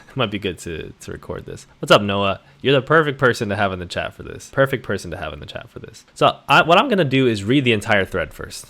It might be good to record this. What's up, Noah? You're the perfect person to have in the chat for this. Perfect person to have in the chat for this. So what I'm going to do is read the entire thread first.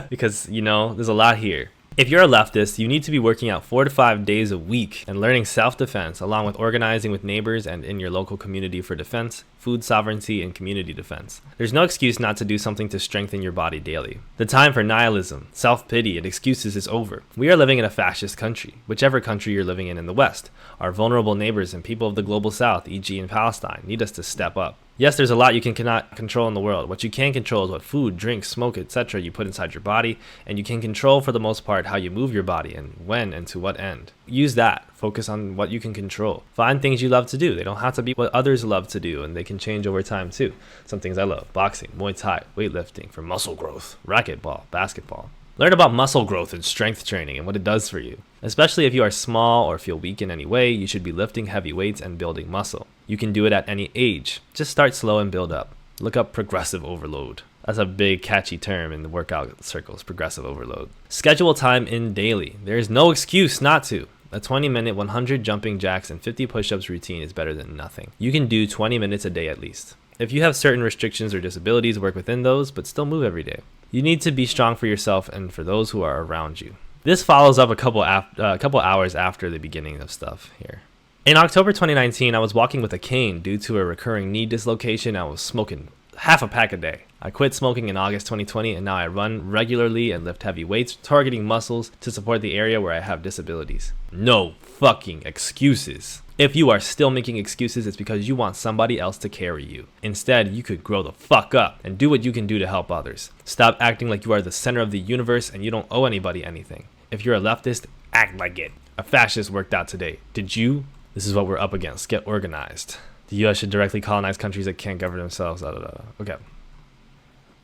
Because, you know, there's a lot here. If you're a leftist, you need to be working out 4 to 5 days a week and learning self-defense, along with organizing with neighbors and in your local community for defense, food sovereignty, and community defense. There's no excuse not to do something to strengthen your body daily. The time for nihilism, self-pity, and excuses is over. We are living in a fascist country, whichever country you're living in the West. Our vulnerable neighbors and people of the global South, e.g. in Palestine, need us to step up. Yes, there's a lot you cannot control in the world. What you can control is what food, drink, smoke, etc. you put inside your body, and you can control for the most part how you move your body and when and to what end. Use that. Focus on what you can control. Find things you love to do. They don't have to be what others love to do, and they can change over time too. Some things I love: boxing, Muay Thai, weightlifting for muscle growth, racquetball, basketball. Learn about muscle growth and strength training and what it does for you. Especially if you are small or feel weak in any way, you should be lifting heavy weights and building muscle. You can do it at any age. Just start slow and build up. Look up progressive overload. That's a big catchy term in the workout circles, progressive overload. Schedule time in daily. There is no excuse not to. A 20-minute 100 jumping jacks and 50 push-ups routine is better than nothing. You can do 20 minutes a day at least. If you have certain restrictions or disabilities, work within those, but still move every day. You need to be strong for yourself and for those who are around you. This follows up a couple hours after the beginning of stuff here. In October 2019, I was walking with a cane due to a recurring knee dislocation. I was smoking half a pack a day. I quit smoking in August 2020, and now I run regularly and lift heavy weights, targeting muscles to support the area where I have disabilities. No fucking excuses. If you are still making excuses, it's because you want somebody else to carry you. Instead, you could grow the fuck up and do what you can do to help others. Stop acting like you are the center of the universe and you don't owe anybody anything. If you're a leftist, act like it. A fascist worked out today. Did you? This is what we're up against. Get organized. The U.S. should directly colonize countries that can't govern themselves. Okay.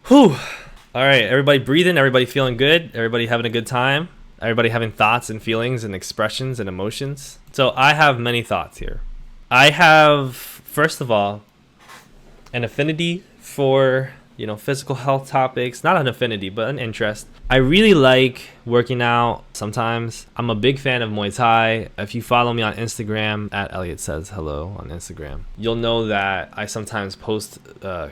Whew. All right, everybody breathing, everybody feeling good, everybody having a good time, everybody having thoughts and feelings and expressions and emotions. So I have many thoughts here. I have, first of all, an affinity for, physical health topics. Not an affinity, but an interest. I really like working out sometimes. I'm a big fan of Muay Thai. If you follow me on Instagram, at Elliot Says Hello on Instagram, you'll know that I sometimes post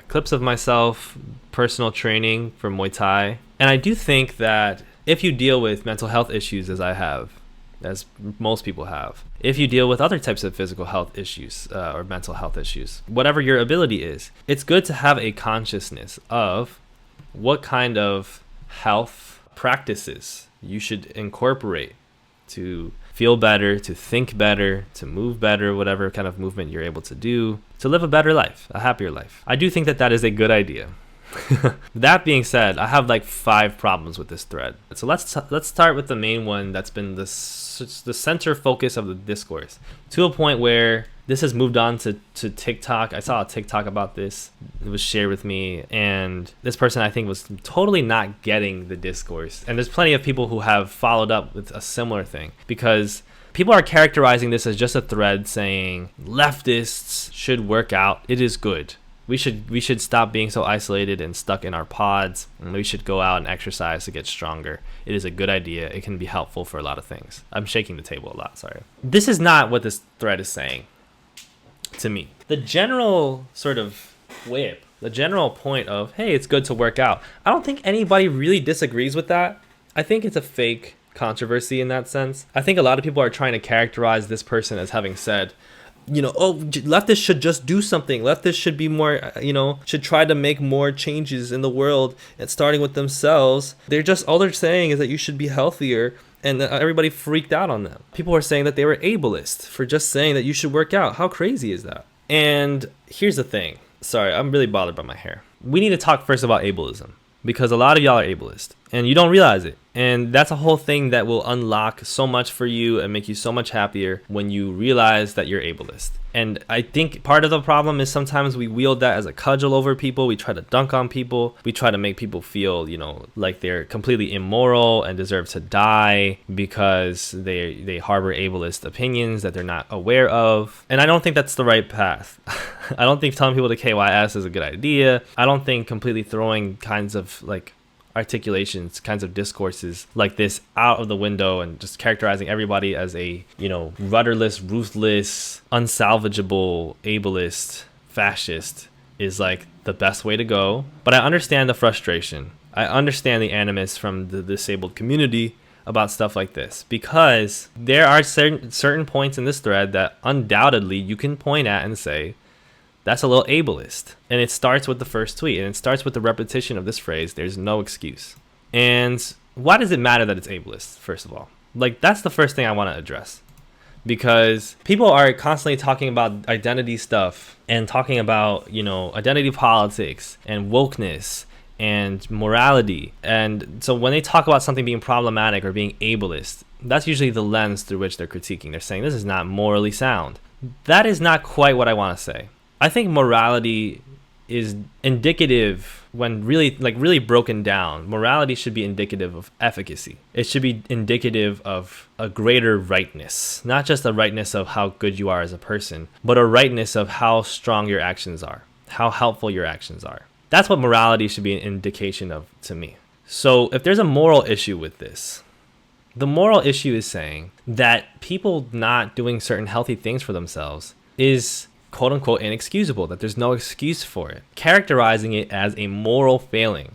clips of myself, personal training for Muay Thai. And I do think that if you deal with mental health issues as I have, as most people have, if you deal with other types of physical health issues or mental health issues, whatever your ability is, it's good to have a consciousness of what kind of health practices you should incorporate to feel better, to think better, to move better, whatever kind of movement you're able to do, to live a better life, a happier life. I do think that that is a good idea. That being said, I have like 5 problems with this thread. So let's start with the main one that's been the center focus of the discourse, to a point where this has moved on to TikTok. I saw a TikTok about this. It was shared with me, and this person I think was totally not getting the discourse. And there's plenty of people who have followed up with a similar thing, because people are characterizing this as just a thread saying leftists should work out. It is good. We should stop being so isolated and stuck in our pods, and we should go out and exercise to get stronger. It is a good idea. It can be helpful for a lot of things. I'm shaking the table a lot, sorry. This is not what this thread is saying to me. The general sort of whip, the general point of, hey, it's good to work out, I don't think anybody really disagrees with that. I think it's a fake controversy in that sense. I think a lot of people are trying to characterize this person as having said, leftists should just do something. Leftists should be more, should try to make more changes in the world, and starting with themselves. All they're saying is that you should be healthier, and everybody freaked out on them. People were saying that they were ableist for just saying that you should work out. How crazy is that? And here's the thing. Sorry, I'm really bothered by my hair. We need to talk first about ableism, because a lot of y'all are ableist and you don't realize it. And that's a whole thing that will unlock so much for you and make you so much happier when you realize that you're ableist. And I think part of the problem is sometimes we wield that as a cudgel over people. We try to dunk on people. We try to make people feel, like they're completely immoral and deserve to die because they harbor ableist opinions that they're not aware of. And I don't think that's the right path. I don't think telling people to KYS is a good idea. I don't think completely throwing kinds of articulations, kinds of discourses like this out of the window and just characterizing everybody as a, rudderless, ruthless, unsalvageable, ableist, fascist is like the best way to go. But I understand the frustration. I understand the animus from the disabled community about stuff like this, because there are certain points in this thread that undoubtedly you can point at and say, that's a little ableist. And it starts with the first tweet, and it starts with the repetition of this phrase, there's no excuse. And why does it matter that it's ableist, first of all? Like, that's the first thing I want to address. Because people are constantly talking about identity stuff and talking about, identity politics and wokeness and morality. And so when they talk about something being problematic or being ableist, that's usually the lens through which they're critiquing. They're saying this is not morally sound. That is not quite what I want to say. I think morality is indicative when really broken down. Morality should be indicative of efficacy. It should be indicative of a greater rightness, not just a rightness of how good you are as a person, but a rightness of how strong your actions are, how helpful your actions are. That's what morality should be an indication of to me. So if there's a moral issue with this, the moral issue is saying that people not doing certain healthy things for themselves is quote unquote inexcusable, that there's no excuse for it. Characterizing it as a moral failing,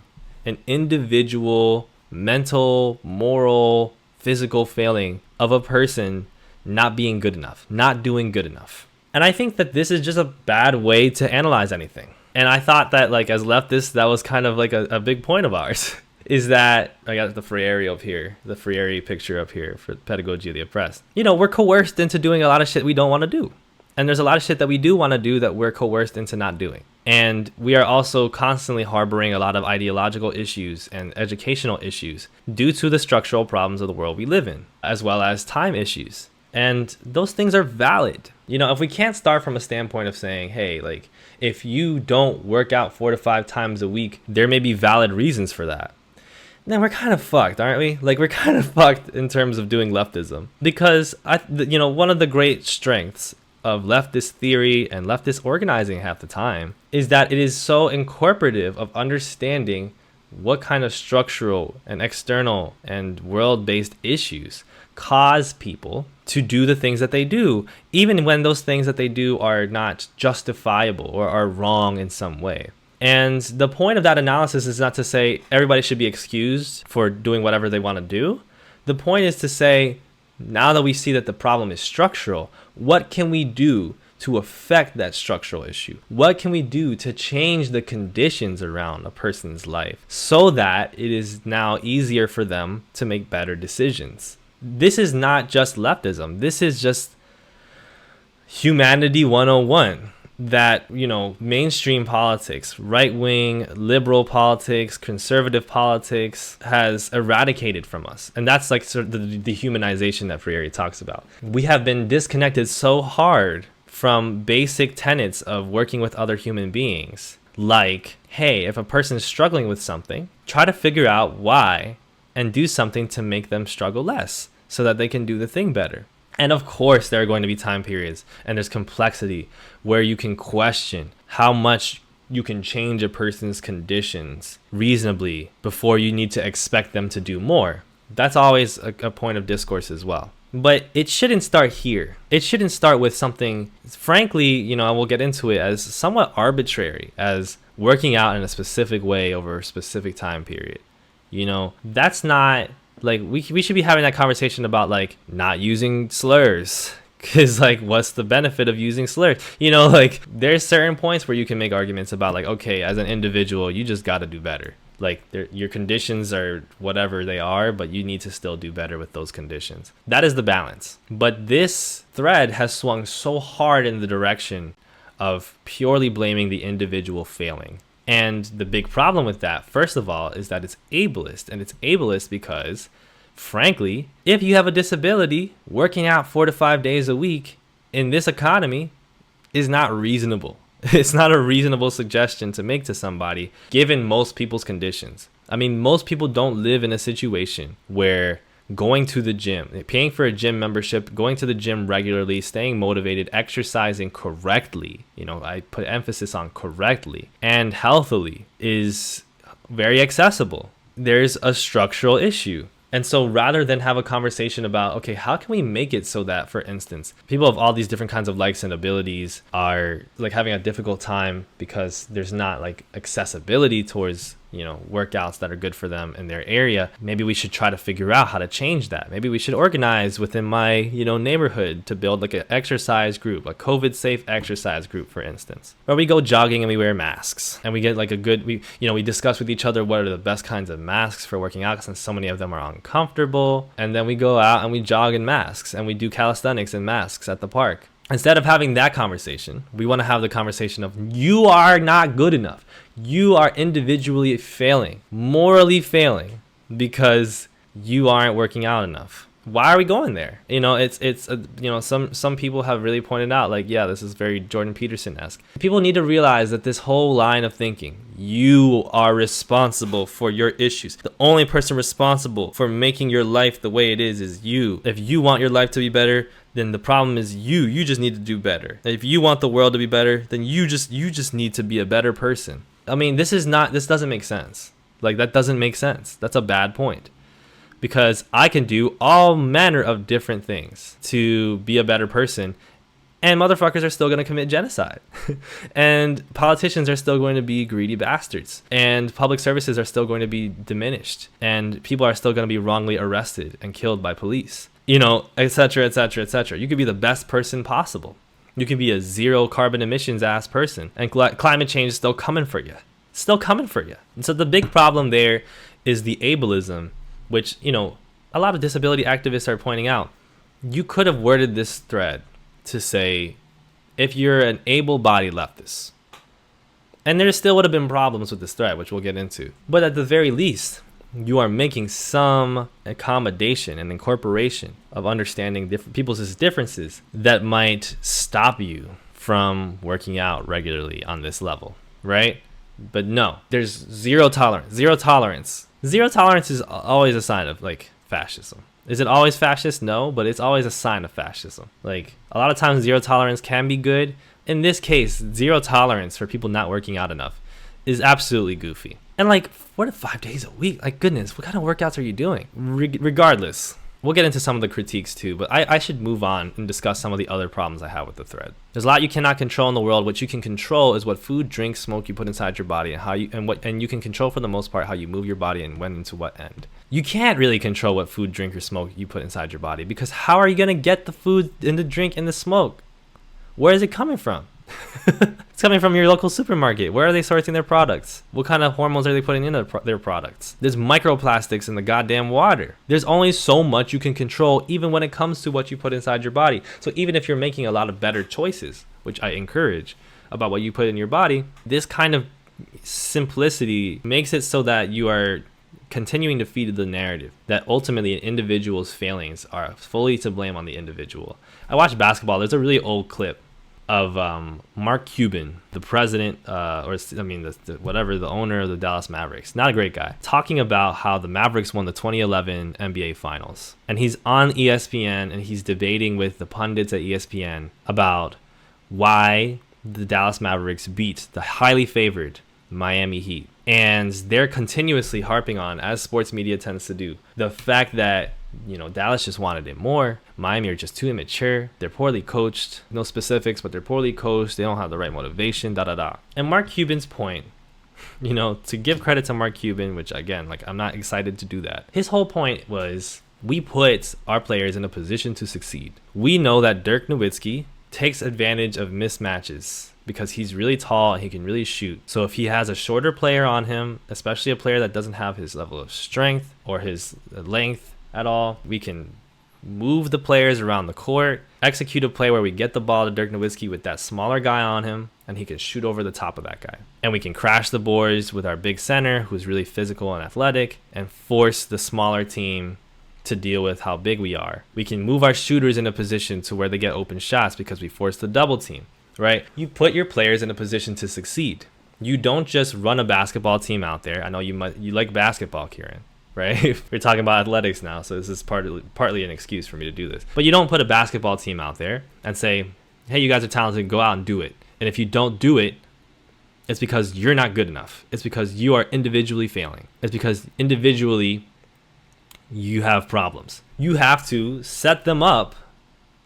an individual, mental, moral, physical failing of a person not being good enough, not doing good enough. And I think that this is just a bad way to analyze anything. And I thought that, like, as leftists, that was kind of like a big point of ours. Is that, I got the Freire up here, the Freire picture up here for Pedagogy of the Oppressed. We're coerced into doing a lot of shit we don't want to do. And there's a lot of shit that we do want to do that we're coerced into not doing. And we are also constantly harboring a lot of ideological issues and educational issues due to the structural problems of the world we live in, as well as time issues. And those things are valid. If we can't start from a standpoint of saying, hey, like, if you don't work out 4 to 5 times a week, there may be valid reasons for that, then we're kind of fucked, aren't we? Like, we're kind of fucked in terms of doing leftism. Because, one of the great strengths of leftist theory and leftist organizing half the time is that it is so incorporative of understanding what kind of structural and external and world-based issues cause people to do the things that they do, even when those things that they do are not justifiable or are wrong in some way. And the point of that analysis is not to say everybody should be excused for doing whatever they want to do. The point is to say, now that we see that the problem is structural, what can we do to affect that structural issue? What can we do to change the conditions around a person's life so that it is now easier for them to make better decisions? This is not just leftism. This is just humanity 101. That, mainstream politics, right-wing, liberal politics, conservative politics has eradicated from us. And that's like sort of the dehumanization that Freire talks about. We have been disconnected so hard from basic tenets of working with other human beings. Like, hey, if a person is struggling with something, try to figure out why and do something to make them struggle less so that they can do the thing better. And of course, there are going to be time periods and there's complexity where you can question how much you can change a person's conditions reasonably before you need to expect them to do more. That's always a point of discourse as well. But it shouldn't start here. It shouldn't start with something, frankly, I will get into it, as somewhat arbitrary, as working out in a specific way over a specific time period. That's not... Like, we should be having that conversation about, like, not using slurs. Because, like, what's the benefit of using slurs? Like, there's certain points where you can make arguments about, like, okay, as an individual, you just got to do better. Like, your conditions are whatever they are, but you need to still do better with those conditions. That is the balance. But this thread has swung so hard in the direction of purely blaming the individual failing. And the big problem with that, first of all, is that it's ableist. And it's ableist because, frankly, if you have a disability, working out 4 to 5 days a week in this economy is not reasonable. It's not a reasonable suggestion to make to somebody, given most people's conditions. I mean, most people don't live in a situation where going to the gym, paying for a gym membership, going to the gym regularly, staying motivated, exercising correctly, I put emphasis on correctly, and healthily is very accessible. there's a structural issue. And so rather than have a conversation about, okay, how can we make it so that, for instance, people of all these different kinds of likes and abilities are like having a difficult time because there's not like accessibility towards, you know, workouts that are good for them in their area. Maybe we should try to figure out how to change that. Maybe we should organize within my, you know, neighborhood to build like an exercise group, a COVID safe exercise group, for instance, where we go jogging and we wear masks and we get like a good, we discuss with each other what are the best kinds of masks for working out, since so many of them are uncomfortable. And then we go out and we jog in masks and we do calisthenics in masks at the park. Instead of having that conversation, we want to have the conversation of, you are not good enough. You are individually failing, morally failing, because you aren't working out enough. Why are we going there? You know, some people have really pointed out, like, yeah, this is very Jordan Peterson-esque. People need to realize that this whole line of thinking, you are responsible for your issues. The only person responsible for making your life the way it is you. If you want your life to be better, then the problem is you. You just need to do better. If you want the world to be better, then you just need to be a better person. I mean, this doesn't make sense. Like, that doesn't make sense. That's a bad point. Because I can do all manner of different things to be a better person, and motherfuckers are still going to commit genocide. And politicians are still going to be greedy bastards. And public services are still going to be diminished. And people are still going to be wrongly arrested and killed by police. You know, etc., etc., etc. You could be the best person possible. You can be a zero carbon emissions ass person, and climate change is still coming for you. Still coming for you. And so the big problem there is the ableism, which, you know, a lot of disability activists are pointing out. You could have worded this thread to say, if you're an able-bodied leftist, and there still would have been problems with this thread, which we'll get into, but at the very least, you are making some accommodation and incorporation of understanding different people's differences that might stop you from working out regularly on this level, right? But no, there's zero tolerance. Zero tolerance is always a sign of, like, fascism. Is it always fascist? No, but it's always a sign of fascism. Like, a lot of times zero tolerance can be good. In this case, zero tolerance for people not working out enough is absolutely goofy. And like 4 to 5 days a week, like, goodness, what kind of workouts are you doing? Regardless, we'll get into some of the critiques too, but I should move on and discuss some of the other problems I have with the thread. There's a lot you cannot control in the world. What you can control is what food, drink, smoke you put inside your body, and how you and you can control, for the most part, how you move your body and when and to what end. You can't really control what food, drink, or smoke you put inside your body, because how are you gonna get the food and the drink and the smoke? Where is it coming from? It's coming from your local supermarket. Where are they sourcing their products? What kind of hormones are they putting into their products? There's microplastics in the goddamn water. There's only so much you can control, even when it comes to what you put inside your body. So even if you're making a lot of better choices, which I encourage, about what you put in your body, this kind of simplicity makes it so that you are continuing to feed the narrative that ultimately an individual's failings are fully to blame on the individual. I watch basketball. There's a really old clip of Mark Cuban, the president, the owner of the Dallas Mavericks, not a great guy, talking about how the Mavericks won the 2011 NBA Finals. And he's on ESPN and he's debating with the pundits at ESPN about why the Dallas Mavericks beat the highly favored Miami Heat. And they're continuously harping on, as sports media tends to do, the fact that, you know, Dallas just wanted it more. Miami are just too immature. They're poorly coached. No specifics, but they're poorly coached. They don't have the right motivation, And Mark Cuban's point, you know, to give credit to Mark Cuban, which again, like, I'm not excited to do that. His whole point was, we put our players in a position to succeed. We know that Dirk Nowitzki takes advantage of mismatches because he's really tall and he can really shoot. So if he has a shorter player on him, especially a player that doesn't have his level of strength or his length at all, we can move the players around the court, execute a play where we get the ball to Dirk Nowitzki with that smaller guy on him, and he can shoot over the top of that guy. And we can crash the boards with our big center, who's really physical and athletic, and force the smaller team to deal with how big we are. We can move our shooters in a position to where they get open shots because we force the double team, right? You put your players in a position to succeed. You don't just run a basketball team out there. I know you like basketball, Kieran, right? We're talking about athletics now, so this is partly an excuse for me to do this. But you don't put a basketball team out there and say, hey, you guys are talented, go out and do it. And if you don't do it, It's because you're not good enough. It's because you are individually failing. It's because individually you have problems. You have to set them up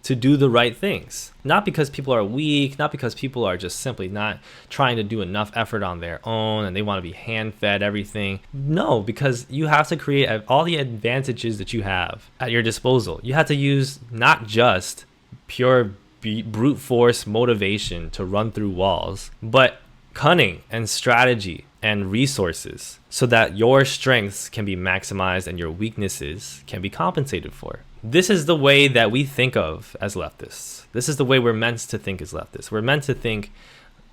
to do the right things. Not because people are weak, not because people are just simply not trying to do enough effort on their own and they want to be hand-fed everything. No, because you have to create all the advantages that you have at your disposal. You have to use not just pure brute force motivation to run through walls, but cunning and strategy and resources so that your strengths can be maximized and your weaknesses can be compensated for. This is the way that we think of as leftists. This is the way we're meant to think as leftists. We're meant to think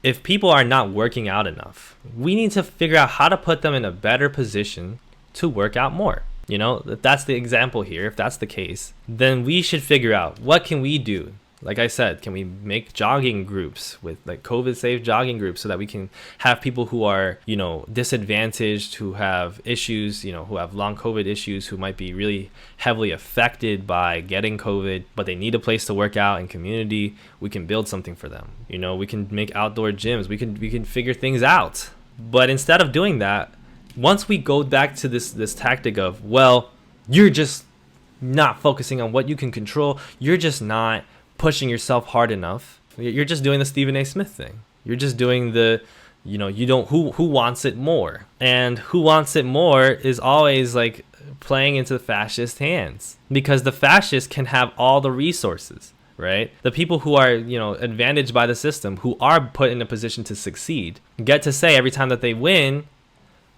if people are not working out enough, we need to figure out how to put them in a better position to work out more. You know, if that's the example here, if that's the case, then we should figure out what can we do. Like I said, can we make jogging groups with like COVID safe jogging groups so that we can have people who are, you know, disadvantaged, who have issues, you know, who have long COVID issues, who might be really heavily affected by getting COVID, but they need a place to work out in community. We can build something for them. You know, we can make outdoor gyms. We can figure things out. But instead of doing that, once we go back to this tactic of, well, you're just not focusing on what you can control. You're just not pushing yourself hard enough. You're just doing the Stephen A. Smith thing. You're just doing the, you know, you don't, who wants it more? And who wants it more is always like playing into the fascist hands, because the fascists can have all the resources, right? The people who are, you know, advantaged by the system, who are put in a position to succeed, get to say every time that they win,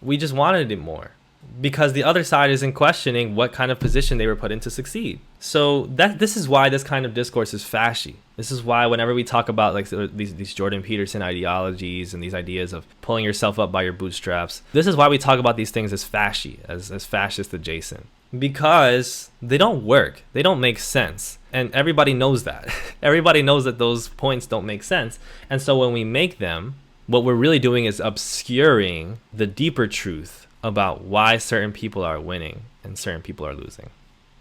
we just wanted it more. Because the other side isn't questioning what kind of position they were put in to succeed. So this is why this kind of discourse is fashy. This is why whenever we talk about like these Jordan Peterson ideologies and these ideas of pulling yourself up by your bootstraps, this is why we talk about these things as fashy, as fascist adjacent. Because they don't work. They don't make sense. And everybody knows that. Everybody knows that those points don't make sense. And so when we make them, what we're really doing is obscuring the deeper truth about why certain people are winning and certain people are losing.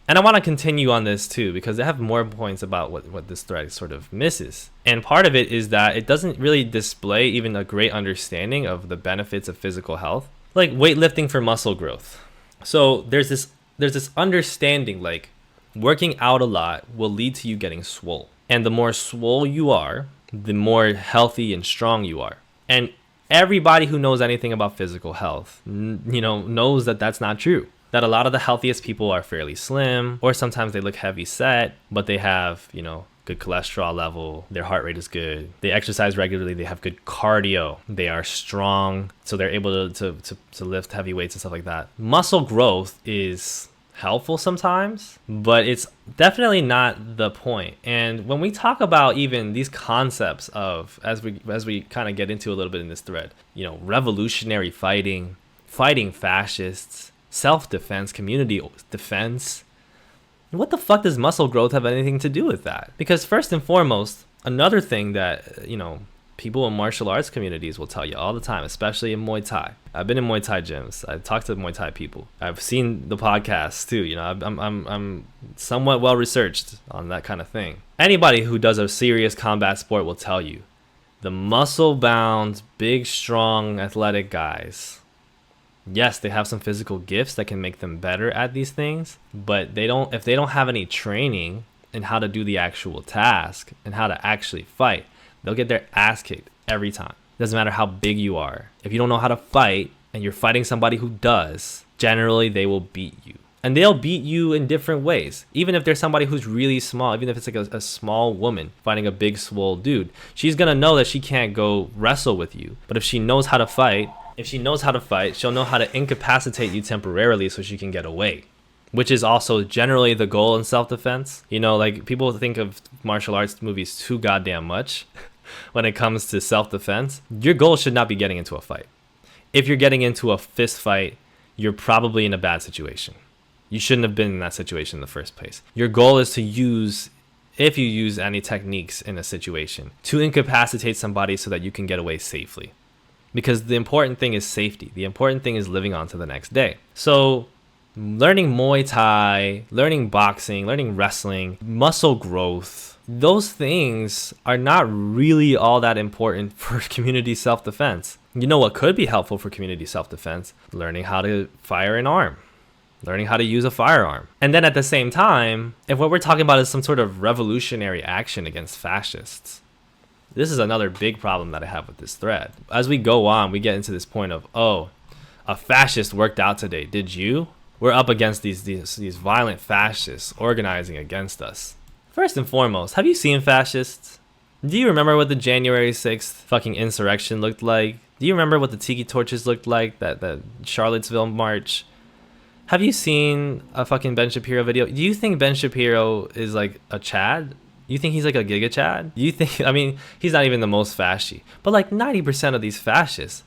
And I want to continue on this too, because I have more points about what this thread sort of misses. And part of it is that it doesn't really display even a great understanding of the benefits of physical health, like weightlifting for muscle growth. So there's this understanding like working out a lot will lead to you getting swole. And the more swole you are, the more healthy and strong you are. And everybody who knows anything about physical health, you know, knows that that's not true. That a lot of the healthiest people are fairly slim, or sometimes they look heavy set, but they have, you know, good cholesterol level, their heart rate is good, they exercise regularly, they have good cardio, they are strong, so they're able to lift heavy weights and stuff like that. Muscle growth is helpful sometimes, but it's definitely not the point. And when we talk about even these concepts of, as we kind of get into a little bit in this thread, you know, revolutionary fighting fascists, self-defense, community defense, what the fuck does muscle growth have anything to do with that? Because first and foremost, another thing that, you know, people in martial arts communities will tell you all the time, especially in Muay Thai. I've been in Muay Thai gyms. I've talked to Muay Thai people. I've seen the podcasts too. You know, I'm somewhat well researched on that kind of thing. Anybody who does a serious combat sport will tell you, the muscle-bound, big, strong, athletic guys, yes, they have some physical gifts that can make them better at these things, but if they don't have any training in how to do the actual task and how to actually fight, they'll get their ass kicked every time. Doesn't matter how big you are. If you don't know how to fight and you're fighting somebody who does, generally they will beat you. And they'll beat you in different ways. Even if there's somebody who's really small, even if it's like a small woman fighting a big swole dude, she's gonna know that she can't go wrestle with you. But if she knows how to fight, she'll know how to incapacitate you temporarily so she can get away. Which is also generally the goal in self-defense. You know, like people think of martial arts movies too goddamn much when it comes to self-defense. Your goal should not be getting into a fight. If you're getting into a fist fight, you're probably in a bad situation. You shouldn't have been in that situation in the first place. Your goal is to use, if you use any techniques in a situation, to incapacitate somebody so that you can get away safely. Because the important thing is safety. The important thing is living on to the next day. So learning Muay Thai, learning boxing, learning wrestling, muscle growth, those things are not really all that important for community self-defense. You know what could be helpful for community self-defense? Learning how to fire an arm. Learning how to use a firearm. And then at the same time, if what we're talking about is some sort of revolutionary action against fascists, this is another big problem that I have with this thread. As we go on, we get into this point of, oh, a fascist worked out today. Did you? We're up against these violent fascists organizing against us. First and foremost, have you seen fascists? Do you remember what the January 6th fucking insurrection looked like? Do you remember what the tiki torches looked like? That Charlottesville march? Have you seen a fucking Ben Shapiro video? Do you think Ben Shapiro is like a Chad? You think he's like a Giga Chad? You think, I mean, he's not even the most fascy. But like 90% of these fascists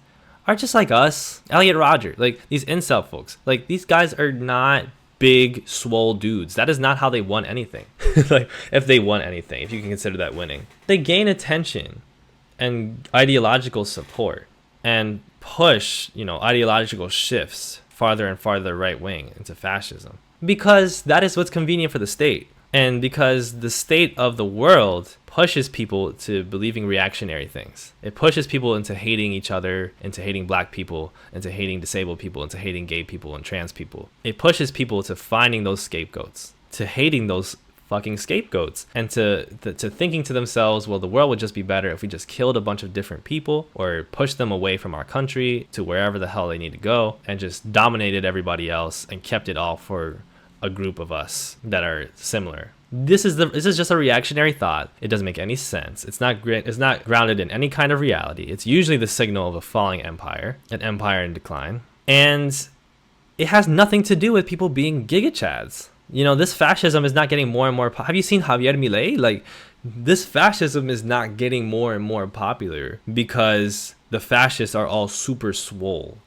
are just like us. Elliot Rodger, like these incel folks. Like these guys are not big, swole dudes. That is not how they won anything. Like if they won anything, if you can consider that winning. They gain attention and ideological support and push, ideological shifts farther and farther right wing into fascism, because that is what's convenient for the state, and because the state of the world pushes people to believing reactionary things. It pushes people into hating each other, into hating black people, into hating disabled people, into hating gay people and trans people. It pushes people to finding those scapegoats, to hating those fucking scapegoats, and to thinking to themselves, well, the world would just be better if we just killed a bunch of different people or pushed them away from our country to wherever the hell they need to go and just dominated everybody else and kept it all for a group of us that are similar. This is just a reactionary thought. It doesn't make any sense. It's not grounded in any kind of reality. It's usually the signal of a falling empire, an empire in decline, and it has nothing to do with people being gigachads. This fascism is not getting more and more. Have you seen Javier Milei? Like, this fascism is not getting more and more popular because the fascists are all super swole.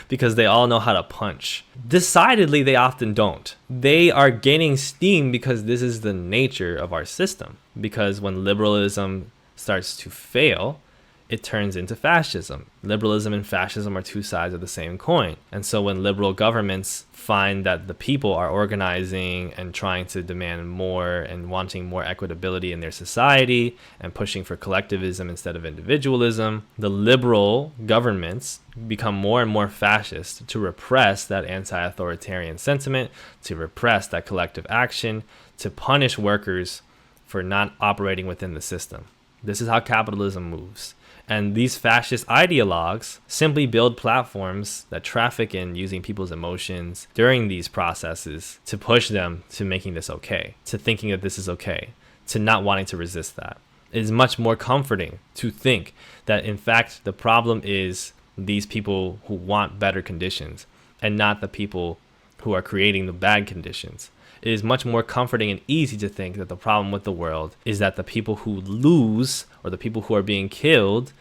Because they all know how to punch. Decidedly, they often don't. They are gaining steam because this is the nature of our system. Because when liberalism starts to fail, it turns into fascism. Liberalism and fascism are two sides of the same coin. And so when liberal governments find that the people are organizing and trying to demand more and wanting more equitability in their society and pushing for collectivism instead of individualism, the liberal governments become more and more fascist to repress that anti-authoritarian sentiment, to repress that collective action, to punish workers for not operating within the system. This is how capitalism moves. And these fascist ideologues simply build platforms that traffic in using people's emotions during these processes to push them to making this okay, to thinking that this is okay, to not wanting to resist that. It is much more comforting to think that, in fact, the problem is these people who want better conditions and not the people who are creating the bad conditions. It is much more comforting and easy to think that the problem with the world is that the people who lose or the people who are being killed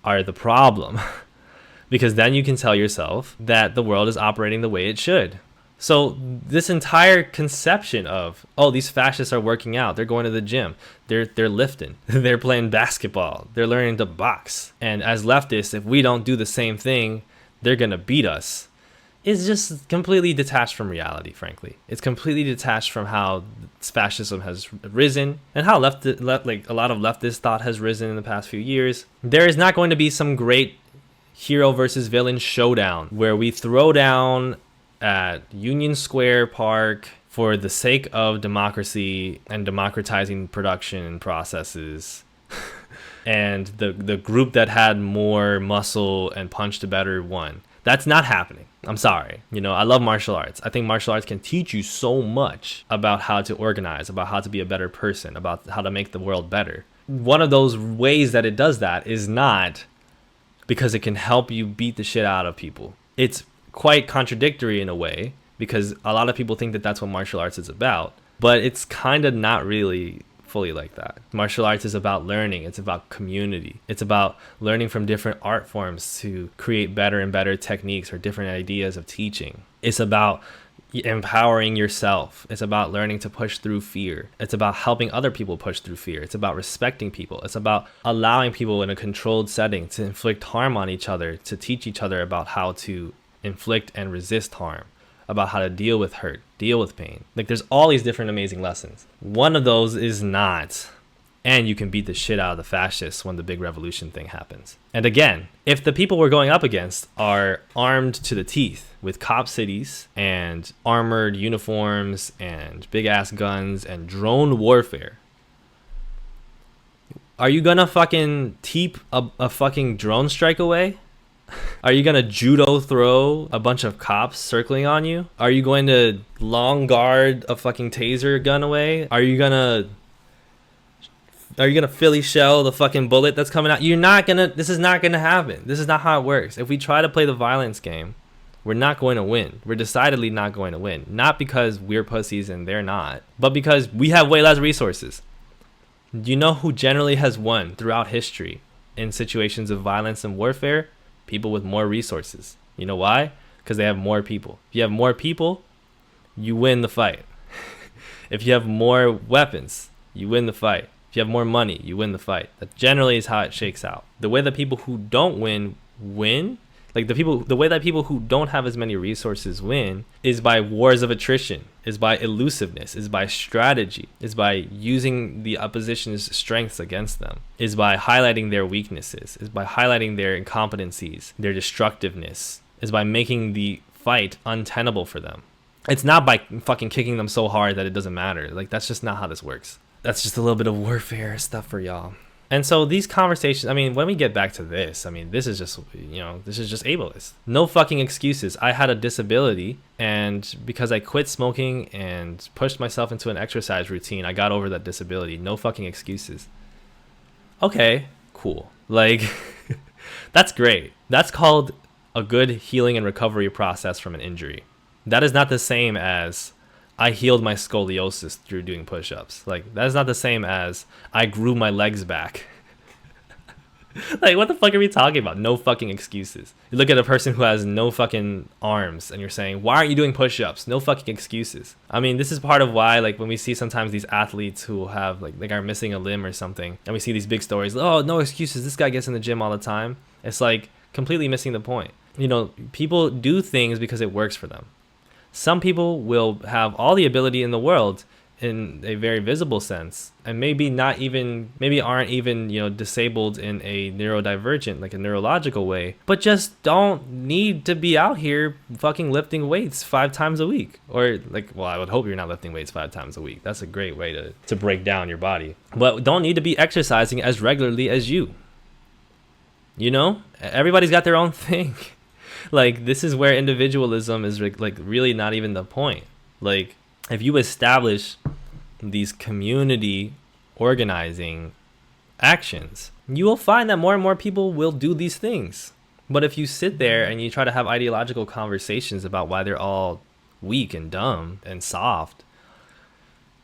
are the problem. Because then you can tell yourself that the world is operating the way it should. So this entire conception of, oh, these fascists are working out, they're going to the gym, they're lifting, they're playing basketball, they're learning to box, and as leftists, if we don't do the same thing, they're gonna beat us, is just completely detached from reality, frankly. It's completely detached from how fascism has risen and how like a lot of leftist thought has risen in the past few years. There is not going to be some great hero versus villain showdown where we throw down at Union Square Park for the sake of democracy and democratizing production processes. And the group that had more muscle and punched better won. That's not happening. I'm sorry. I love martial arts. I think martial arts can teach you so much about how to organize, about how to be a better person, about how to make the world better. One of those ways that it does that is not because it can help you beat the shit out of people. It's quite contradictory in a way, because a lot of people think that that's what martial arts is about, but it's kind of not really fully like that. Martial arts is about learning. It's about community. It's about learning from different art forms to create better and better techniques or different ideas of teaching. It's about empowering yourself. It's about learning to push through fear. It's about helping other people push through fear. It's about respecting people. It's about allowing people in a controlled setting to inflict harm on each other, to teach each other about how to inflict and resist harm. about how to deal with hurt, deal with pain. Like, there's all these different amazing lessons. One of those is not, and you can beat the shit out of the fascists when the big revolution thing happens. And again, if the people we're going up against are armed to the teeth with cop cities and armored uniforms and big ass guns and drone warfare, are you gonna fucking teep a fucking drone strike away? Are you gonna judo throw a bunch of cops circling on you? Are you going to long guard a fucking taser gun away? Are you gonna Philly shell the fucking bullet that's coming out? This is not gonna happen. This is not how it works. If we try to play the violence game, we're not going to win. We're decidedly not going to win. Not because we're pussies and they're not, but because we have way less resources. Do you know who generally has won throughout history in situations of violence and warfare? People with more resources. You know why? Because they have more people. If you have more people, you win the fight. If you have more weapons, you win the fight. If you have more money, you win the fight. That generally is how it shakes out. The way that people who don't win, like the way that people who don't have as many resources win is by wars of attrition, is by elusiveness, is by strategy, is by using the opposition's strengths against them, is by highlighting their weaknesses, is by highlighting their incompetencies, their destructiveness, is by making the fight untenable for them. It's not by fucking kicking them so hard that it doesn't matter. Like, that's just not how this works. That's just a little bit of warfare stuff for y'all. And so these conversations, I mean, when we get back to this, I mean, this is just ableist. No fucking excuses. I had a disability, and because I quit smoking and pushed myself into an exercise routine, I got over that disability. No fucking excuses. Okay, cool. Like, that's great. That's called a good healing and recovery process from an injury. That is not the same as I healed my scoliosis through doing push-ups. Like, that is not the same as I grew my legs back. Like, what the fuck are we talking about? No fucking excuses. You look at a person who has no fucking arms and you're saying, why aren't you doing push-ups? No fucking excuses. I mean, this is part of why, like, when we see sometimes these athletes who have, like are missing a limb or something, and we see these big stories, oh, no excuses, this guy gets in the gym all the time. It's like completely missing the point. You know, people do things because it works for them. Some people will have all the ability in the world in a very visible sense, and maybe aren't even, you know, disabled in a neurodivergent, like a neurological way, but just don't need to be out here fucking lifting weights 5 times a week. Or like, well, I would hope you're not lifting weights 5 times a week. That's a great way to break down your body. But don't need to be exercising as regularly as you. You know, everybody's got their own thing. Like, this is where individualism is like really not even the point. Like, if you establish these community organizing actions, you will find that more and more people will do these things. But if you sit there and you try to have ideological conversations about why they're all weak and dumb and soft,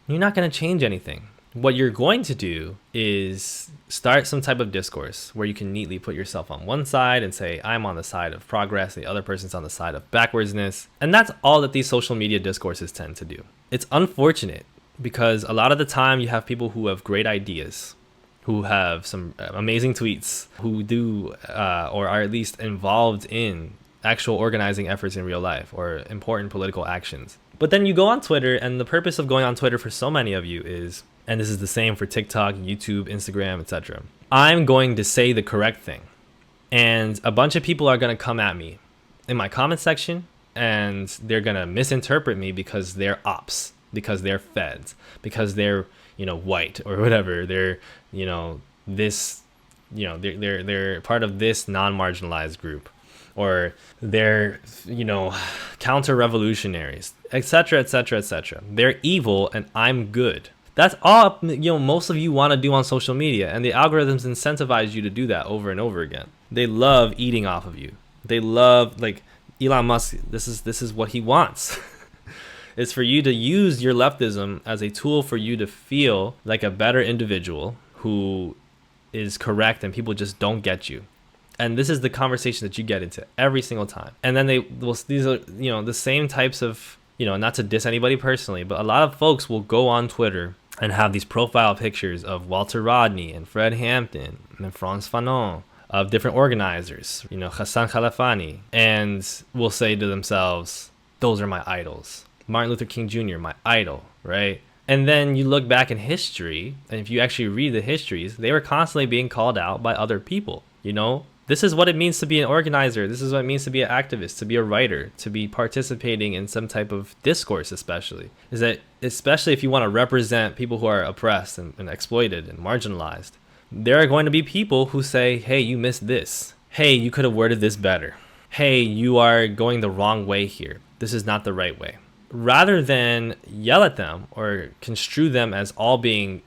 you're not going to change anything. What you're going to do is start some type of discourse where you can neatly put yourself on one side and say, I'm on the side of progress, the other person's on the side of backwardsness. And that's all that these social media discourses tend to do. It's unfortunate because a lot of the time you have people who have great ideas, who have some amazing tweets, who do or are at least involved in actual organizing efforts in real life or important political actions. But then you go on Twitter, and the purpose of going on Twitter for so many of you is, and this is the same for TikTok, YouTube, Instagram, etc., I'm going to say the correct thing. And a bunch of people are going to come at me in my comment section, and they're going to misinterpret me because they're ops, because they're feds, because they're, you know, white or whatever. They're, you know, this, you know, they're part of this non-marginalized group, or they're, you know, counter-revolutionaries, etc., etc., etc. They're evil and I'm good. That's all, you know, most of you want to do on social media, and the algorithms incentivize you to do that over and over again. They love eating off of you. They love, like, Elon Musk, this is what he wants. It's for you to use your leftism as a tool for you to feel like a better individual who is correct and people just don't get you. And this is the conversation that you get into every single time. And then these are, you know, the same types of, you know, not to diss anybody personally, but a lot of folks will go on Twitter and have these profile pictures of Walter Rodney and Fred Hampton and Frantz Fanon, of different organizers, you know, Hassan Khalafani, and will say to themselves, those are my idols. Martin Luther King Jr., my idol, right? And then you look back in history, and if you actually read the histories, they were constantly being called out by other people, you know? This is what it means to be an organizer. This is what it means to be an activist, to be a writer, to be participating in some type of discourse, especially. Is that, especially if you want to represent people who are oppressed and exploited and marginalized, there are going to be people who say, hey, you missed this. Hey, you could have worded this better. Hey, you are going the wrong way here. This is not the right way. Rather than yell at them or construe them as all being,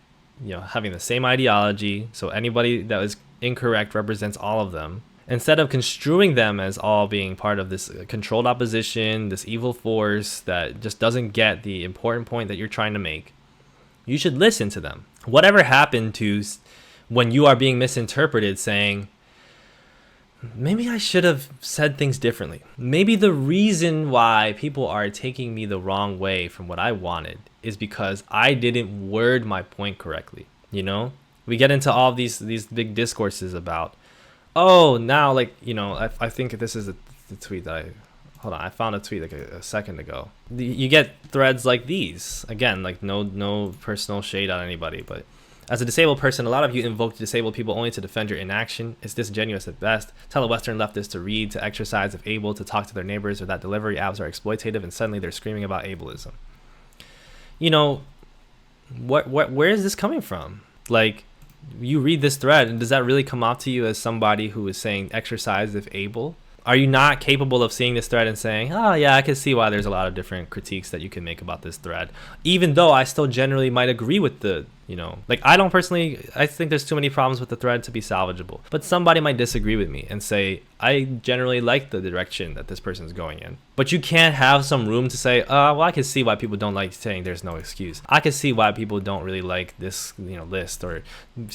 having the same ideology, so anybody that was incorrect represents all of them, instead of construing them as all being part of this controlled opposition, this evil force that just doesn't get the important point that you're trying to make, you should listen to them. Whatever happened to when you are being misinterpreted, saying, maybe I should have said things differently. Maybe the reason why people are taking me the wrong way from what I wanted is because I didn't word my point correctly. We get into all these big discourses about, now, I think this is the tweet that I found a tweet like a second ago. You get threads like these. Again, like no personal shade on anybody, but as a disabled person, a lot of you invoke disabled people only to defend your inaction. It's disingenuous at best. Tell a Western leftist to read, to exercise if able, to talk to their neighbors, or that delivery apps are exploitative, and suddenly they're screaming about ableism. Where is this coming from? Like, you read this thread, and does that really come off to you as somebody who is saying exercise if able? Are you not capable of seeing this thread and saying, oh yeah, I can see why there's a lot of different critiques that you can make about this thread, even though I still generally might agree with I think there's too many problems with the thread to be salvageable, but somebody might disagree with me and say, I generally like the direction that this person's going in. But you can't have some room to say, well, I can see why people don't like saying there's no excuse. I can see why people don't really like this, list, or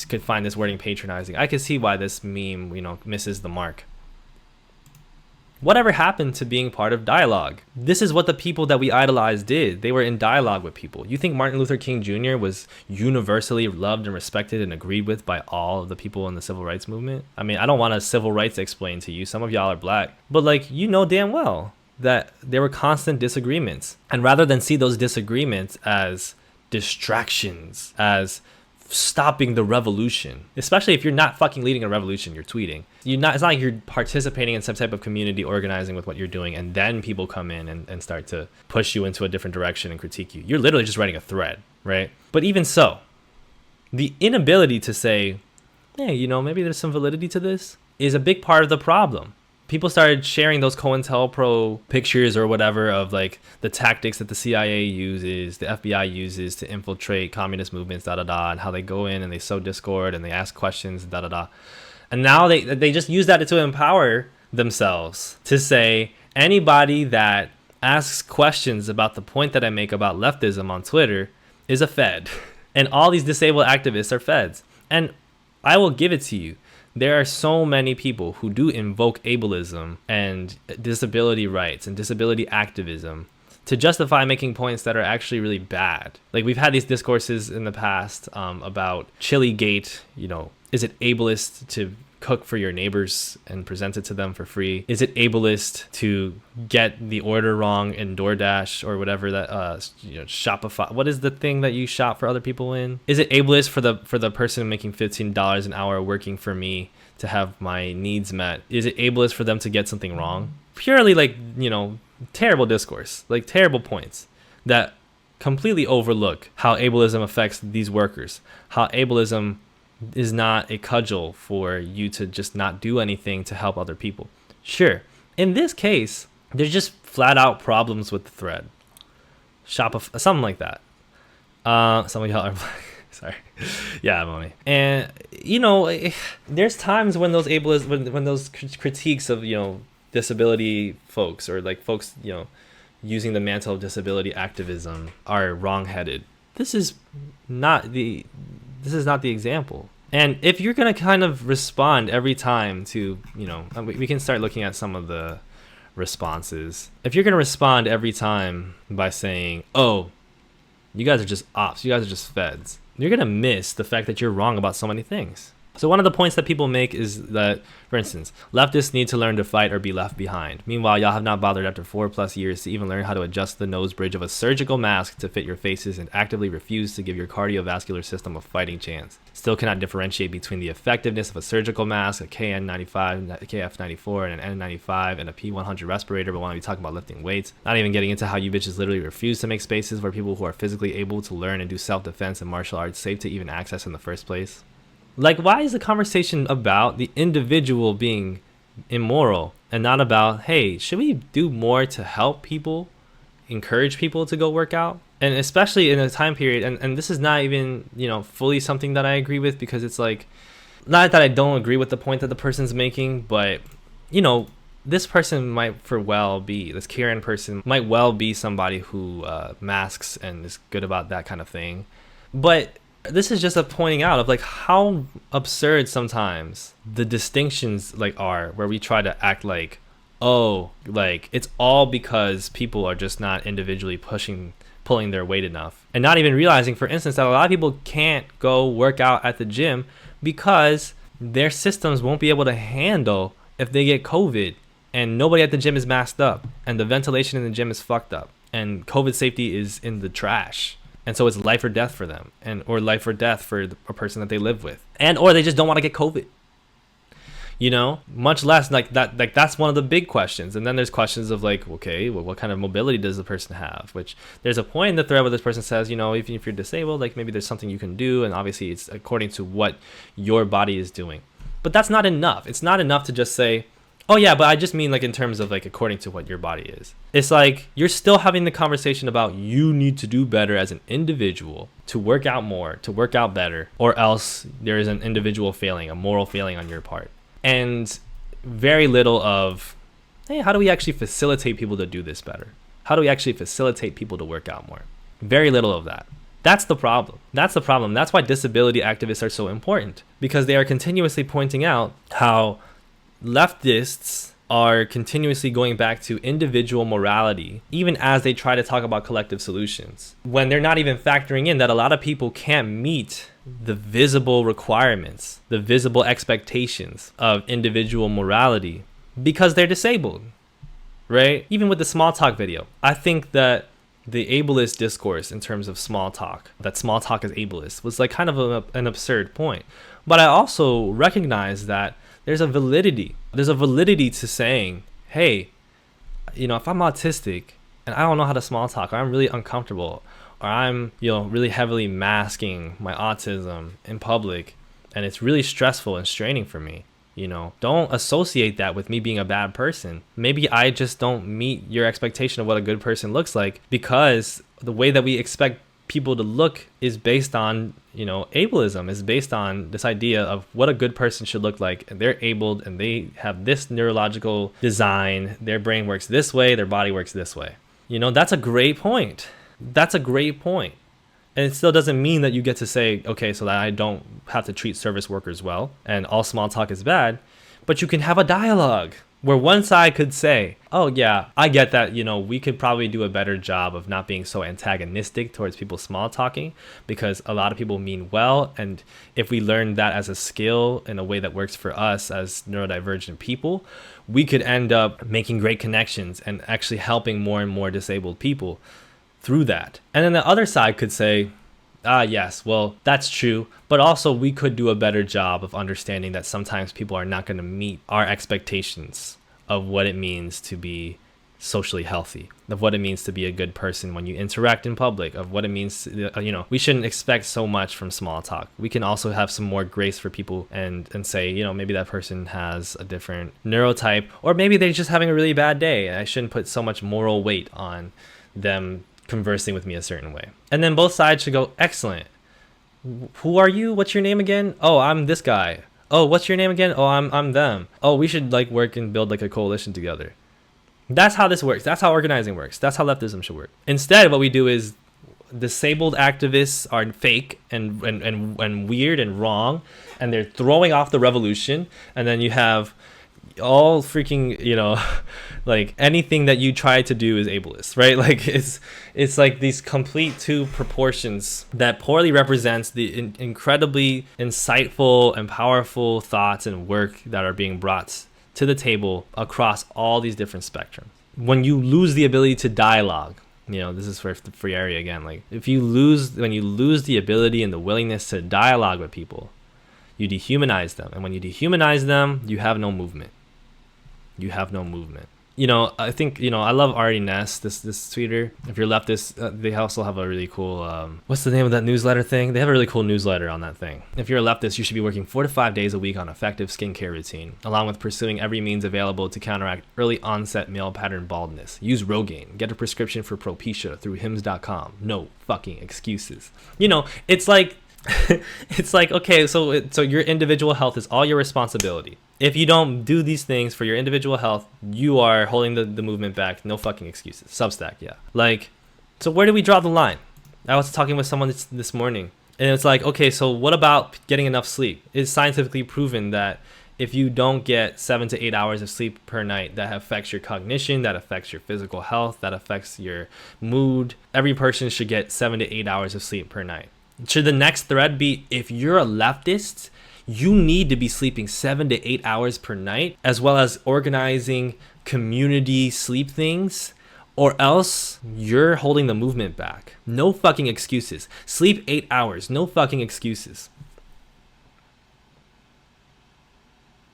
could find this wording patronizing. I can see why this meme, misses the mark. Whatever happened to being part of dialogue? This is what the people that we idolize did. They were in dialogue with people. You think Martin Luther King Jr. was universally loved and respected and agreed with by all of the people in the civil rights movement? I mean, I don't want to civil rights explain to you. Some of y'all are black. But damn well that there were constant disagreements. And rather than see those disagreements as distractions, as stopping the revolution, especially if you're not fucking leading a revolution, you're tweeting. It's not like you're participating in some type of community organizing with what you're doing, and then people come in and start to push you into a different direction and critique you. You're literally just writing a thread, right? But even so, the inability to say, hey, maybe there's some validity to this is a big part of the problem. People started sharing those COINTELPRO pictures or whatever of like the tactics that the CIA uses, the FBI uses to infiltrate communist movements, and how they go in and they sow discord and they ask questions, And now they just use that to empower themselves to say anybody that asks questions about the point that I make about leftism on Twitter is a Fed. And all these disabled activists are Feds. And I will give it to you. There are so many people who do invoke ableism and disability rights and disability activism to justify making points that are actually really bad. Like, we've had these discourses in the past about Chilligate. Is it ableist to cook for your neighbors and present it to them for free? Is it ableist to get the order wrong in DoorDash or whatever that Shopify? What is the thing that you shop for other people in? Is it ableist for the person making $15 an hour working for me to have my needs met? Is it ableist for them to get something wrong? Purely terrible discourse, like terrible points that completely overlook how ableism affects these workers, how ableism is not a cudgel for you to just not do anything to help other people. Sure, in this case, there's just flat out problems with the thread. Shopify, something like that. Some of y'all are sorry. Yeah, I'm only. And there's times when those when those critiques of disability folks or like folks using the mantle of disability activism are wrongheaded. This is not the example. And if you're going to kind of respond every time to, we can start looking at some of the responses. If you're going to respond every time by saying, oh, you guys are just ops, you guys are just Feds, you're going to miss the fact that you're wrong about so many things. So one of the points that people make is that, for instance, leftists need to learn to fight or be left behind. Meanwhile, y'all have not bothered after 4+ years to even learn how to adjust the nose bridge of a surgical mask to fit your faces and actively refuse to give your cardiovascular system a fighting chance. Still cannot differentiate between the effectiveness of a surgical mask, a KN95, KF94, and an N95, and a P100 respirator, but want to be talking about lifting weights. Not even getting into how you bitches literally refuse to make spaces where people who are physically able to learn and do self-defense and martial arts safe to even access in the first place. Like, why is the conversation about the individual being immoral and not about, hey, should we do more to help people, encourage people to go work out? And especially in a time period, and this is not even, fully something that I agree with, because it's like, not that I don't agree with the point that the person's making, but, this person might this Kieran person might well be somebody who masks and is good about that kind of thing. But this is just a pointing out of like how absurd sometimes the distinctions are, where we try to act like, oh, like it's all because people are just not individually pulling their weight enough, and not even realizing, for instance, that a lot of people can't go work out at the gym because their systems won't be able to handle if they get COVID and nobody at the gym is masked up and the ventilation in the gym is fucked up and COVID safety is in the trash. And so it's life or death for them, or life or death for a person that they live with, or they just don't want to get COVID. Much less like that. Like, that's one of the big questions. And then there's questions of like, okay, well, what kind of mobility does the person have? Which there's a point in the thread where this person says, even if you're disabled, like maybe there's something you can do, and obviously it's according to what your body is doing. But that's not enough. It's not enough to just say, oh yeah, but I just mean like in terms of like according to what your body is. It's like you're still having the conversation about you need to do better as an individual to work out more, to work out better, or else there is an individual failing, a moral failing on your part. And very little of, hey, how do we actually facilitate people to do this better? How do we actually facilitate people to work out more? Very little of that. That's the problem. That's the problem. That's why disability activists are so important, because they are continuously pointing out how leftists are continuously going back to individual morality, even as they try to talk about collective solutions, when they're not even factoring in that a lot of people can't meet the visible requirements, the visible expectations of individual morality because they're disabled, right? Even with the small talk video, I think that the ableist discourse in terms of small talk, that small talk is ableist, was like kind of an absurd point. But I also recognize that there's a validity to saying, hey, if I'm autistic and I don't know how to small talk, or I'm really uncomfortable, or I'm, really heavily masking my autism in public, and it's really stressful and straining for me, don't associate that with me being a bad person. Maybe I just don't meet your expectation of what a good person looks like, because the way that we expect people to look is based on, ableism, is based on this idea of what a good person should look like, and they're abled and they have this neurological design, their brain works this way, their body works this way. That's a great point. That's a great point. And it still doesn't mean that you get to say, okay, so that I don't have to treat service workers well and all small talk is bad, but you can have a dialogue where one side could say, oh yeah, I get that, we could probably do a better job of not being so antagonistic towards people small talking, because a lot of people mean well, and if we learn that as a skill in a way that works for us as neurodivergent people, we could end up making great connections and actually helping more and more disabled people through that. And then the other side could say, yes, well, that's true, but also we could do a better job of understanding that sometimes people are not going to meet our expectations of what it means to be socially healthy, of what it means to be a good person when you interact in public, of what it means to, we shouldn't expect so much from small talk. We can also have some more grace for people and say, maybe that person has a different neurotype, or maybe they're just having a really bad day, and I shouldn't put so much moral weight on them conversing with me a certain way. And then both sides should go, excellent. Who are you? What's your name again? Oh, I'm this guy. Oh, what's your name again? Oh, I'm them. Oh, we should work and build a coalition together. That's how this works. That's how organizing works. That's how leftism should work. Instead, what we do is disabled activists are fake and weird and wrong, and they're throwing off the revolution. And then you have all freaking, like anything that you try to do is ableist, right? Like it's like these complete two proportions that poorly represents the incredibly insightful and powerful thoughts and work that are being brought to the table across all these different spectrums. When you lose the ability to dialogue, this is for the free area again, like when you lose the ability and the willingness to dialogue with people, you dehumanize them. And when you dehumanize them, you have no movement. I think, I love Ari Ness, this tweeter. If you're leftist, they also have a really cool, what's the name of that newsletter thing? They have a really cool newsletter on that thing. If you're a leftist, you should be working 4 to 5 days a week on effective skincare routine, along with pursuing every means available to counteract early onset male pattern baldness. Use Rogaine. Get a prescription for Propecia through hims.com. No fucking excuses. It's like, it's like, okay, so your individual health is all your responsibility. If you don't do these things for your individual health, you are holding the movement back. No fucking excuses. Substack, yeah. Like, so where do we draw the line? I was talking with someone this morning, and it's like, okay, so what about getting enough sleep? It's scientifically proven that if you don't get 7 to 8 hours of sleep per night, that affects your cognition, that affects your physical health, that affects your mood. Every person should get 7 to 8 hours of sleep per night. Should the next thread be, if you're a leftist, you need to be sleeping 7 to 8 hours per night, as well as organizing community sleep things, or else you're holding the movement back. No fucking excuses. Sleep 8 hours. No fucking excuses.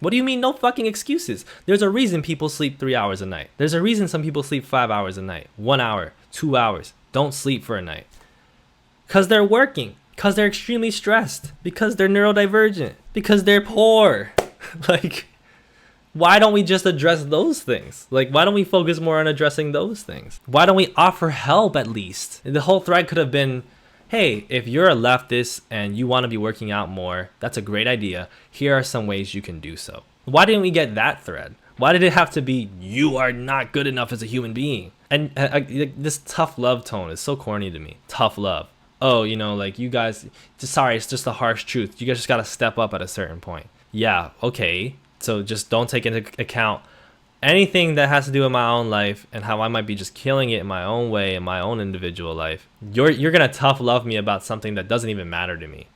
What do you mean no fucking excuses? There's a reason people sleep 3 hours a night. There's a reason some people sleep 5 hours a night, 1 hour, 2 hours. Don't sleep for a night. Because they're working. Because they're extremely stressed. Because they're neurodivergent. Because they're poor. Like, why don't we just address those things? Like, why don't we focus more on addressing those things? Why don't we offer help at least? The whole thread could have been, hey, if you're a leftist and you want to be working out more, that's a great idea. Here are some ways you can do so. Why didn't we get that thread? Why did it have to be, you are not good enough as a human being? And this tough love tone is so corny to me. Tough love. Oh, like you guys, sorry, it's just the harsh truth. You guys just got to step up at a certain point. Yeah, okay. So just don't take into account anything that has to do with my own life and how I might be just killing it in my own way in my own individual life. You're going to tough love me about something that doesn't even matter to me.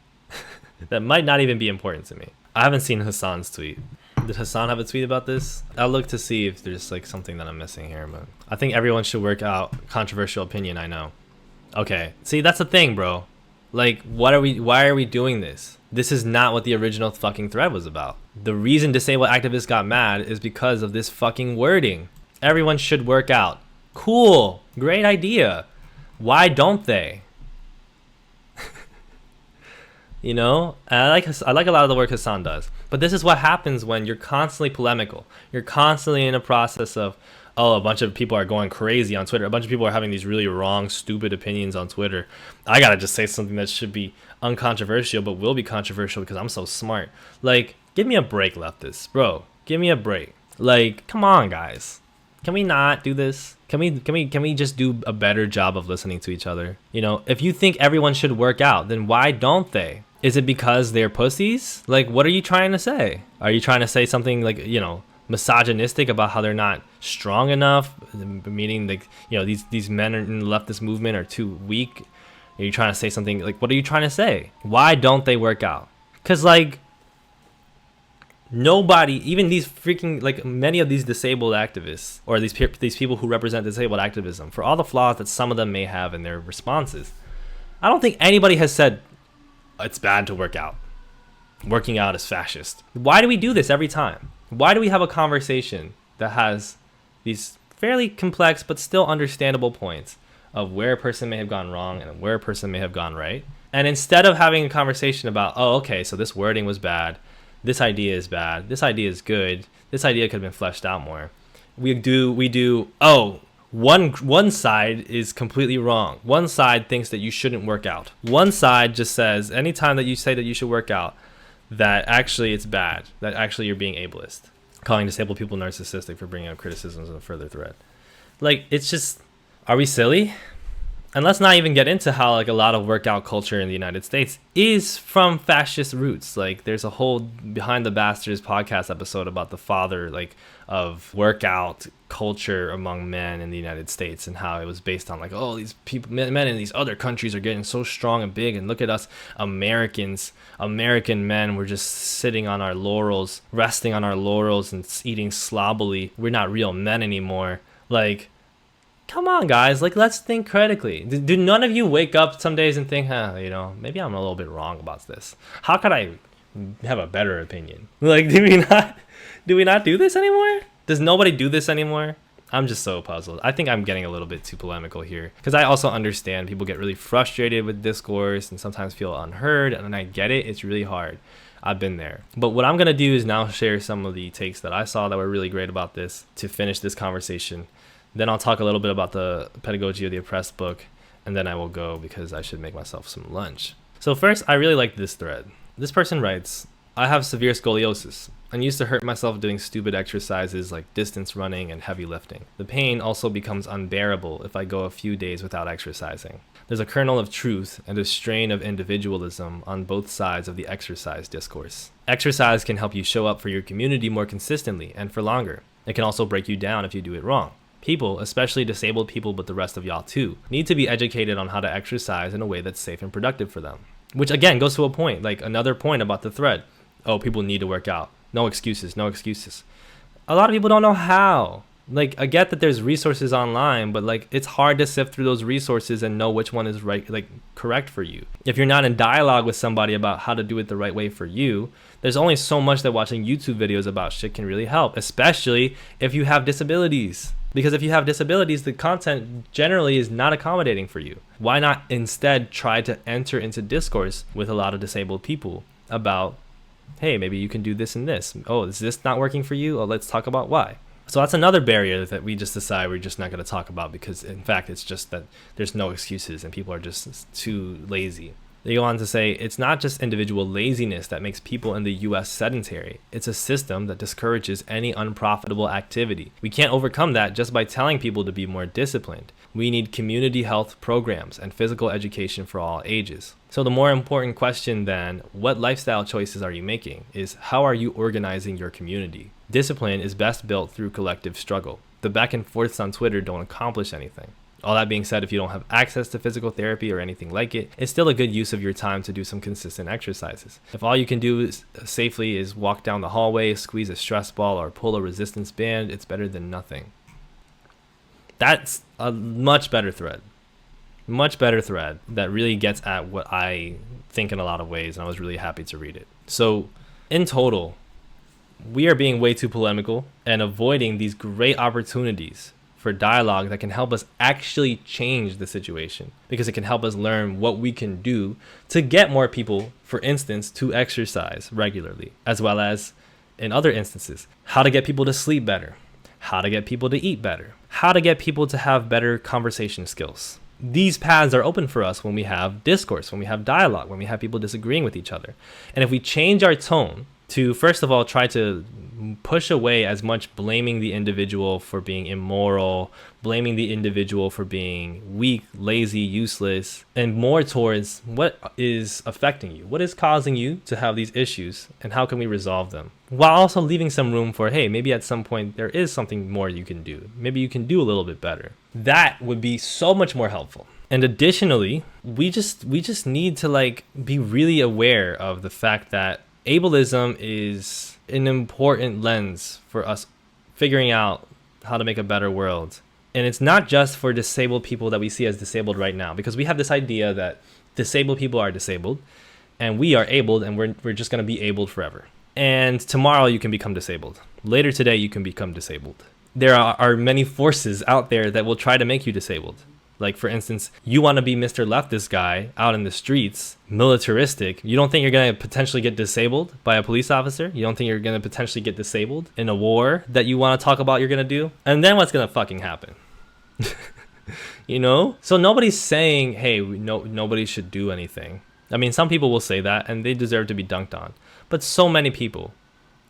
That might not even be important to me. I haven't seen Hassan's tweet. Did Hassan have a tweet about this? I'll look to see if there's like something that I'm missing here, but I think everyone should work out. Controversial opinion, I know. Okay, see, that's the thing, bro. Like, why are we doing this? This is not what the original fucking thread was about. The reason disabled activists got mad is because of this fucking wording. Everyone should work out. Cool, great idea. Why don't they? I like a lot of the work Hassan does. But this is what happens when you're constantly polemical. You're constantly in a process of, oh, a bunch of people are going crazy on Twitter. A bunch of people are having these really wrong, stupid opinions on Twitter. I gotta just say something that should be uncontroversial, but will be controversial because I'm so smart. Like, give me a break, leftists. Bro, give me a break. Like, come on, guys. Can we not do this? Can we just do a better job of listening to each other? If you think everyone should work out, then why don't they? Is it because they're pussies? Like, what are you trying to say? Are you trying to say something like, misogynistic about how they're not strong enough, meaning like these men in the leftist movement are too weak? Are you trying to say something like, what are you trying to say? Why don't they work out? Because like nobody, even these freaking, like many of these disabled activists or these people who represent disabled activism, for all the flaws that some of them may have in their responses, I don't think anybody has said it's bad to work out. Working out is fascist. Why do we do this every time? Why do we have a conversation that has these fairly complex but still understandable points of where a person may have gone wrong and where a person may have gone right? And instead of having a conversation about, oh, okay, so this wording was bad, this idea is bad, this idea is good, this idea could have been fleshed out more, we do, oh, one side is completely wrong. One side thinks that you shouldn't work out. One side just says anytime that you say that you should work out, that actually it's bad, that actually you're being ableist, calling disabled people narcissistic for bringing up criticisms of a further threat. Like, it's just, are we silly? And let's not even get into how like a lot of workout culture in the United States is from fascist roots. Like there's a whole Behind the Bastards podcast episode about the father like of workout culture among men in the United States, and how it was based on like, oh, these people, men in these other countries are getting so strong and big, and look at us Americans, American men, we're just sitting on our laurels, resting on our laurels and eating slobbily. We're not real men anymore. Like, come on, guys. Like, let's think critically. Do none of you wake up some days and think, maybe I'm a little bit wrong about this. How could I have a better opinion? Like, do we not do this anymore? Does nobody do this anymore? I'm just so puzzled. I think I'm getting a little bit too polemical here, because I also understand people get really frustrated with discourse and sometimes feel unheard, and I get it. It's really hard. I've been there. But what I'm going to do is now share some of the takes that I saw that were really great about this to finish this conversation. Then I'll talk a little bit about the Pedagogy of the Oppressed book, and then I will go because I should make myself some lunch. So first, I really like this thread. This person writes, I have severe scoliosis and used to hurt myself doing stupid exercises like distance running and heavy lifting. The pain also becomes unbearable if I go a few days without exercising. There's a kernel of truth and a strain of individualism on both sides of the exercise discourse. Exercise can help you show up for your community more consistently and for longer. It can also break you down if you do it wrong. People, especially disabled people, but the rest of y'all too, need to be educated on how to exercise in a way that's safe and productive for them. Which again goes to a point, like another point about the thread. Oh, people need to work out. No excuses, no excuses. A lot of people don't know how. Like, I get that there's resources online, but like it's hard to sift through those resources and know which one is right, like correct for you. If you're not in dialogue with somebody about how to do it the right way for you, there's only so much that watching YouTube videos about shit can really help, especially if you have disabilities. Because if you have disabilities, the content generally is not accommodating for you. Why not instead try to enter into discourse with a lot of disabled people about, hey, maybe you can do this and this. Oh, is this not working for you? Oh, let's talk about why. So that's another barrier that we just decide we're just not going to talk about, because in fact, it's just that there's no excuses and people are just too lazy. They go on to say, it's not just individual laziness that makes people in the US sedentary. It's a system that discourages any unprofitable activity. We can't overcome that just by telling people to be more disciplined. We need community health programs and physical education for all ages. So the more important question than what lifestyle choices are you making is, how are you organizing your community? Discipline is best built through collective struggle. The back and forths on Twitter don't accomplish anything. All that being said, if you don't have access to physical therapy or anything like it, it's still a good use of your time to do some consistent exercises. If all you can do safely is walk down the hallway, squeeze a stress ball, or pull a resistance band, it's better than nothing. That's a much better thread. Much better thread that really gets at what I think in a lot of ways, and I was really happy to read it. So, in total, we are being way too polemical and avoiding these great opportunities for dialogue that can help us actually change the situation, because it can help us learn what we can do to get more people, for instance, to exercise regularly, as well as in other instances, how to get people to sleep better, how to get people to eat better, how to get people to have better conversation skills. These paths are open for us when we have discourse, when we have dialogue, when we have people disagreeing with each other. And if we change our tone to, first of all, try to push away as much blaming the individual for being immoral, blaming the individual for being weak, lazy, useless, and more towards what is affecting you, what is causing you to have these issues, and how can we resolve them, while also leaving some room for, hey, maybe at some point there is something more you can do. Maybe you can do a little bit better. That would be so much more helpful. And additionally, we just need to be really aware of the fact that ableism is an important lens for us figuring out how to make a better world. And it's not just for disabled people that we see as disabled right now, because we have this idea that disabled people are disabled and we are abled, and we're just going to be abled forever. And tomorrow you can become disabled. Later today you can become disabled. There are many forces out there that will try to make you disabled. Like, for instance, you want to be Mr. Leftist guy out in the streets, militaristic. You don't think you're going to potentially get disabled by a police officer? You don't think you're going to potentially get disabled in a war that you want to talk about you're going to do? And then what's going to fucking happen? You know? So nobody's saying, hey, nobody should do anything. I mean, some people will say that, and they deserve to be dunked on. But so many people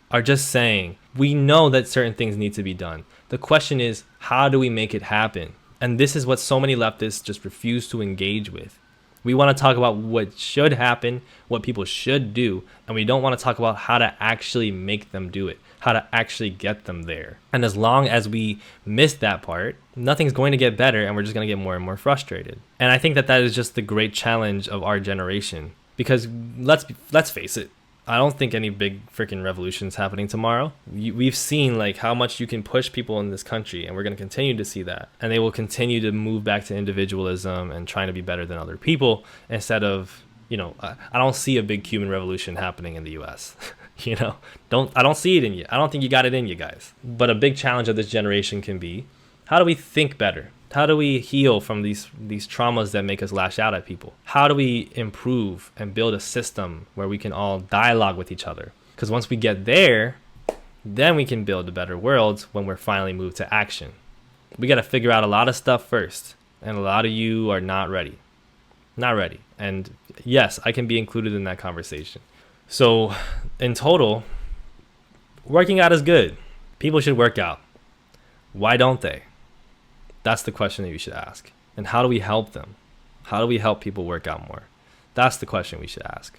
are just saying, we know that certain things need to be done. The question is, how do we make it happen? And this is what so many leftists just refuse to engage with. We want to talk about what should happen, what people should do, and we don't want to talk about how to actually make them do it, how to actually get them there. And as long as we miss that part, nothing's going to get better, and we're just going to get more and more frustrated. And I think that that is just the great challenge of our generation. Because let's face it, I don't think any big freaking revolution is happening tomorrow. We've seen like how much you can push people in this country, and we're going to continue to see that. And they will continue to move back to individualism and trying to be better than other people instead of, I don't see a big Cuban revolution happening in the US. I don't see it in you. I don't think you got it in you guys. But a big challenge of this generation can be, how do we think better? How do we heal from these traumas that make us lash out at people? How do we improve and build a system where we can all dialogue with each other? Because once we get there, then we can build a better world when we're finally moved to action. We got to figure out a lot of stuff first. And a lot of you are not ready. Not ready. And yes, I can be included in that conversation. So in total, working out is good. People should work out. Why don't they? That's the question that you should ask. And how do we help them? How do we help people work out more? That's the question we should ask.